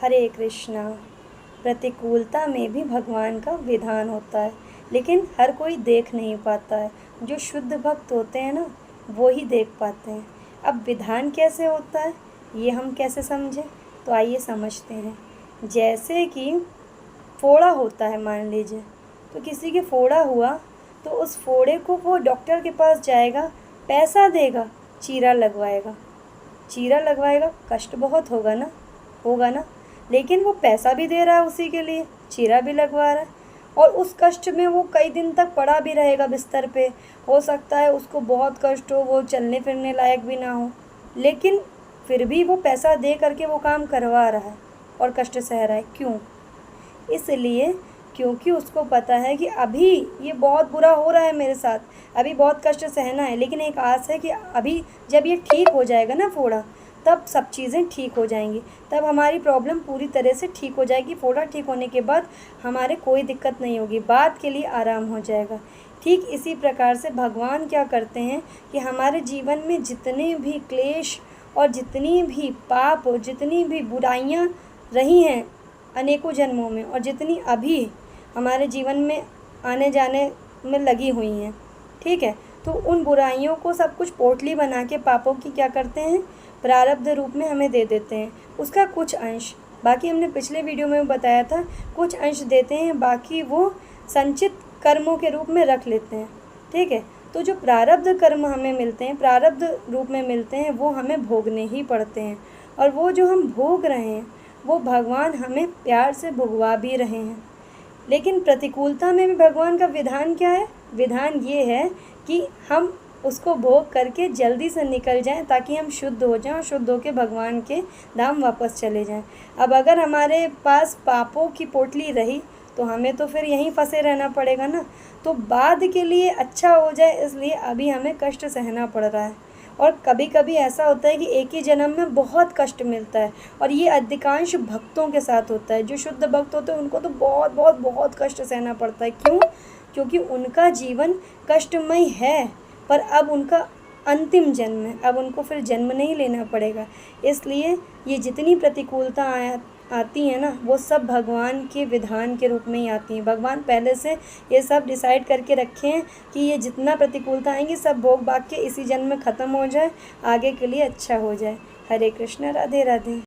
हरे कृष्णा। प्रतिकूलता में भी भगवान का विधान होता है, लेकिन हर कोई देख नहीं पाता है। जो शुद्ध भक्त होते हैं ना, वो ही देख पाते हैं। अब विधान कैसे होता है, ये हम कैसे समझें? तो आइए समझते हैं। जैसे कि फोड़ा होता है, मान लीजिए, तो किसी के फोड़ा हुआ तो उस फोड़े को वो डॉक्टर के पास जाएगा, पैसा देगा, चीरा लगवाएगा। चीरा लगवाएगा, कष्ट बहुत होगा ना, होगा ना, लेकिन वो पैसा भी दे रहा है उसी के लिए, चीरा भी लगवा रहा है, और उस कष्ट में वो कई दिन तक पड़ा भी रहेगा बिस्तर पे। हो सकता है उसको बहुत कष्ट हो, वो चलने फिरने लायक भी ना हो, लेकिन फिर भी वो पैसा दे करके वो काम करवा रहा है और कष्ट सह रहा है। क्यों? इसलिए क्योंकि उसको पता है कि अभी ये बहुत बुरा हो रहा है मेरे साथ, अभी बहुत कष्ट सहना है, लेकिन एक आस है कि अभी जब ये ठीक हो जाएगा ना फोड़ा, तब सब चीज़ें ठीक हो जाएंगी, तब हमारी प्रॉब्लम पूरी तरह से ठीक हो जाएगी। फोड़ा ठीक होने के बाद हमारे कोई दिक्कत नहीं होगी, बाद के लिए आराम हो जाएगा। ठीक इसी प्रकार से भगवान क्या करते हैं कि हमारे जीवन में जितने भी क्लेश और जितनी भी पाप, जितनी भी बुराइयाँ रही हैं अनेकों जन्मों में, और जितनी अभी हमारे जीवन में आने जाने में लगी हुई हैं, ठीक है, तो उन बुराइयों को सब कुछ पोटली बना के पापों की क्या करते हैं, प्रारब्ध रूप में हमें दे देते हैं। उसका कुछ अंश, बाकी हमने पिछले वीडियो में बताया था, कुछ अंश देते हैं, बाकी वो संचित कर्मों के रूप में रख लेते हैं, ठीक है। तो जो प्रारब्ध कर्म हमें मिलते हैं, प्रारब्ध रूप में मिलते हैं, वो हमें भोगने ही पड़ते हैं, और वो जो हम भोग रहे हैं वो भगवान हमें प्यार से भुगवा भी रहे हैं। लेकिन प्रतिकूलता में भी भगवान का विधान क्या है? विधान ये है कि हम उसको भोग करके जल्दी से निकल जाएं, ताकि हम शुद्ध हो जाएं और शुद्ध होकर भगवान के धाम वापस चले जाएं। अब अगर हमारे पास पापों की पोटली रही तो हमें तो फिर यहीं फंसे रहना पड़ेगा ना। तो बाद के लिए अच्छा हो जाए, इसलिए अभी हमें कष्ट सहना पड़ रहा है। और कभी कभी ऐसा होता है कि एक ही जन्म में बहुत कष्ट मिलता है, और ये अधिकांश भक्तों के साथ होता है। जो शुद्ध भक्त होते हैं उनको तो बहुत बहुत बहुत कष्ट सहना पड़ता है। क्यों? क्योंकि उनका जीवन कष्टमय है, पर अब उनका अंतिम जन्म है, अब उनको फिर जन्म नहीं लेना पड़ेगा। इसलिए ये जितनी प्रतिकूलता आती है ना, वो सब भगवान के विधान के रूप में ही आती हैं। भगवान पहले से ये सब डिसाइड करके रखे हैं कि ये जितना प्रतिकूलता आएंगी सब भोग भाग के इसी जन्म में ख़त्म हो जाए, आगे के लिए अच्छा हो जाए। हरे कृष्ण, राधे राधे।